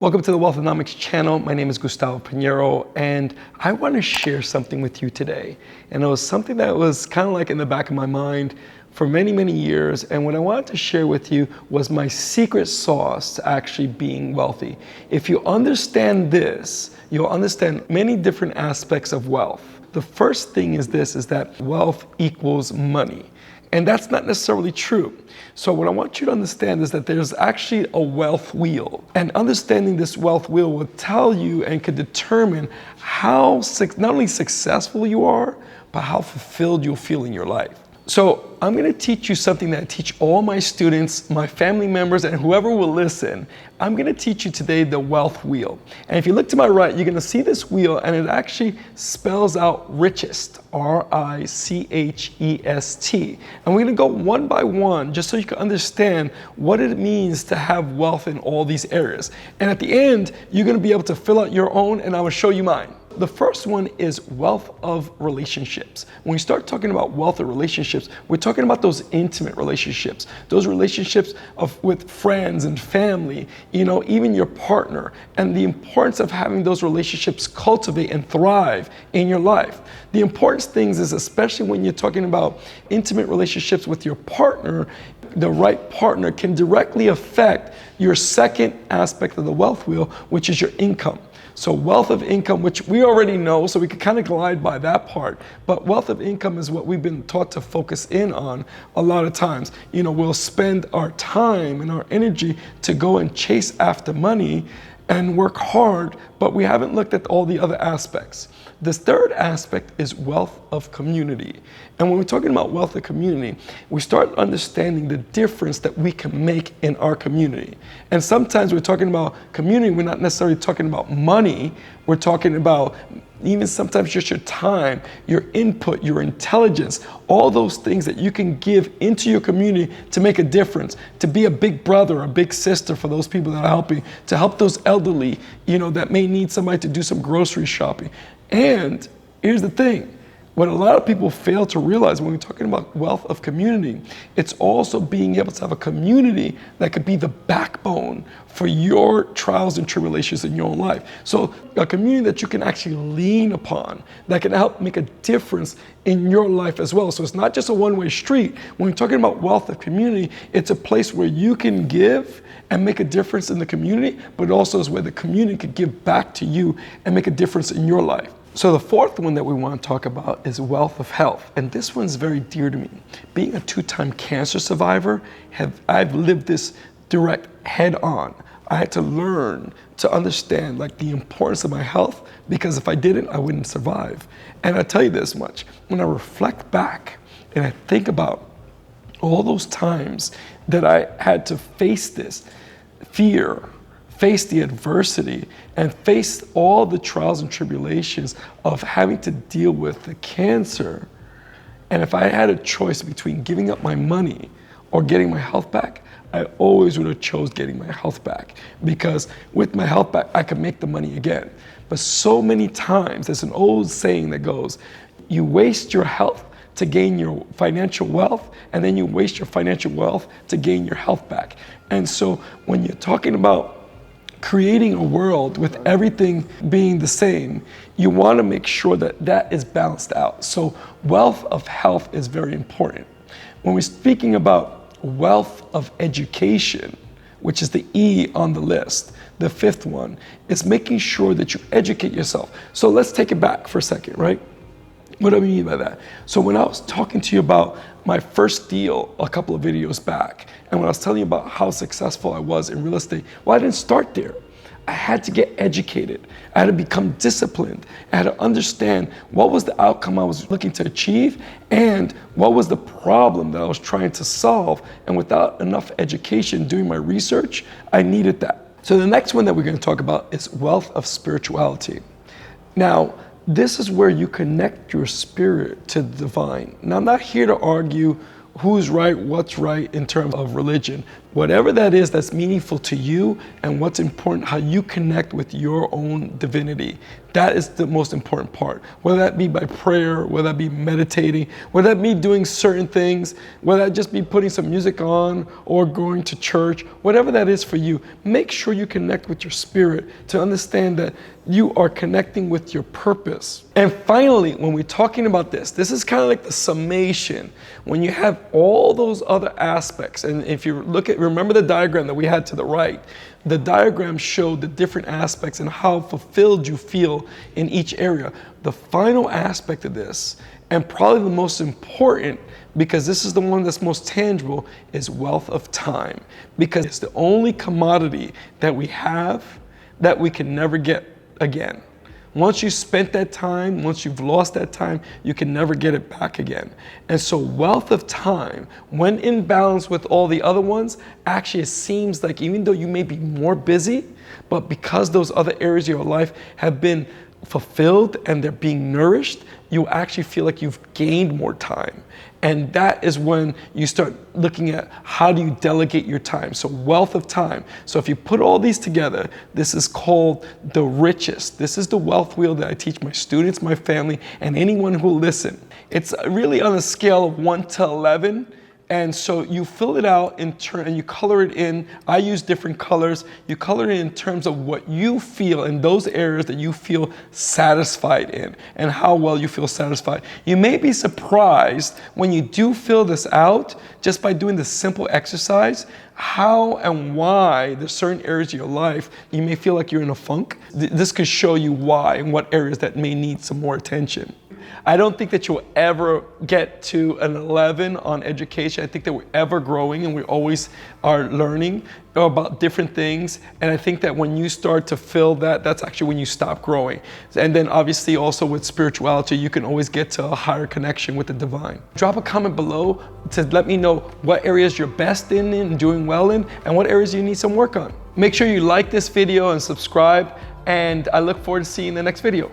Welcome to the Wealthonomics channel. My name is Gustavo Pinheiro, and I want to share something with you today. And it was something that was kind of like in the back of my mind for many, many years. And what I wanted to share with you was my secret sauce to actually being wealthy. If you understand this, you'll understand many different aspects of wealth. The first thing is this, is that wealth equals money. And that's not necessarily true. So what I want you to understand is that there's actually a wealth wheel. And understanding this wealth wheel will tell you and could determine how not only successful you are, but how fulfilled you'll feel in your life. So I'm going to teach you something that I teach all my students, my family members, and whoever will listen. I'm going to teach you today the wealth wheel. And if you look to my right, you're going to see this wheel, and it actually spells out richest, R-I-C-H-E-S-T. And we're going to go one by one just so you can understand what it means to have wealth in all these areas. And at the end, you're going to be able to fill out your own, and I will show you mine. The first one is wealth of relationships. When we start talking about wealth of relationships, we're talking about those intimate relationships, those relationships with friends and family, even your partner, and the importance of having those relationships cultivate and thrive in your life. The important things is, especially when you're talking about intimate relationships with your partner, the right partner can directly affect your second aspect of the wealth wheel, which is your income. So wealth of income, which we already know, so we can kind of glide by that part. But wealth of income is what we've been taught to focus in on a lot of times. We'll spend our time and our energy to go and chase after money and work hard, but we haven't looked at all the other aspects. This third aspect is wealth of community. And when we're talking about wealth of community, we start understanding the difference that we can make in our community. And sometimes we're talking about community, we're not necessarily talking about money, we're talking about even sometimes just your time, your input, your intelligence, all those things that you can give into your community to make a difference, to be a big brother, a big sister for those people that are helping, to help those elderly, that may need somebody to do some grocery shopping. And here's the thing, what a lot of people fail to realize when we're talking about wealth of community, it's also being able to have a community that could be the backbone for your trials and tribulations in your own life. So a community that you can actually lean upon, that can help make a difference in your life as well. So it's not just a one-way street. When we're talking about wealth of community, it's a place where you can give and make a difference in the community, but it also is where the community could give back to you and make a difference in your life. So the fourth one that we want to talk about is wealth of health. And this one's very dear to me. Being a 2-time cancer survivor, I've lived this direct head on. I had to learn to understand the importance of my health, because if I didn't, I wouldn't survive. And I tell you this much, when I reflect back and I think about all those times that I had to face this fear, face the adversity, and face all the trials and tribulations of having to deal with the cancer. And if I had a choice between giving up my money or getting my health back, I always would have chose getting my health back, because with my health back, I could make the money again. But so many times, there's an old saying that goes, you waste your health to gain your financial wealth, and then you waste your financial wealth to gain your health back. And so when you're talking about creating a world with everything being the same, you want to make sure that that is balanced out. So wealth of health is very important. When we're speaking about wealth of education, which is the E on the list, the fifth one, is making sure that you educate yourself. So let's take it back for a second, right? What do I mean by that? So when I was talking to you about my first deal a couple of videos back, and when I was telling you about how successful I was in real estate, well, I didn't start there. I had to get educated. I had to become disciplined. I had to understand what was the outcome I was looking to achieve and what was the problem that I was trying to solve. And without enough education doing my research, I needed that. So the next one that we're going to talk about is wealth of spirituality. Now, this is where you connect your spirit to the divine. Now, I'm not here to argue who's right, what's right in terms of religion. Whatever that is that's meaningful to you and what's important, how you connect with your own divinity. That is the most important part. Whether that be by prayer, whether that be meditating, whether that be doing certain things, whether that just be putting some music on or going to church, whatever that is for you, make sure you connect with your spirit to understand that you are connecting with your purpose. And finally, when we're talking about this is kind of like the summation. When you have all those other aspects, and if you remember the diagram that we had to the right, the diagram showed the different aspects and how fulfilled you feel in each area. The final aspect of this, and probably the most important, because this is the one that's most tangible, is wealth of time. Because it's the only commodity that we have that we can never get again. Once you spent that time, once you've lost that time, you can never get it back again. And so wealth of time, when in balance with all the other ones, actually it seems like even though you may be more busy, but because those other areas of your life have been fulfilled and they're being nourished, you actually feel like you've gained more time. And that is when you start looking at how do you delegate your time. So wealth of time. So if you put all these together, this is called the richest. This is the wealth wheel that I teach my students, my family, and anyone who will listen. It's really on a scale of 1 to 11. And so you fill it out and you color it in. I use different colors. You color it in terms of what you feel in those areas that you feel satisfied in and how well you feel satisfied. You may be surprised when you do fill this out just by doing this simple exercise, how and why there's certain areas of your life you may feel like you're in a funk. This could show you why and what areas that may need some more attention. I don't think that you'll ever get to an 11 on education. I think that we're ever growing and we always are learning about different things. And I think that when you start to fill that, that's actually when you stop growing. And then obviously also with spirituality, you can always get to a higher connection with the divine. Drop a comment below to let me know what areas you're best in and doing well in, and what areas you need some work on. Make sure you like this video and subscribe, and I look forward to seeing you in the next video.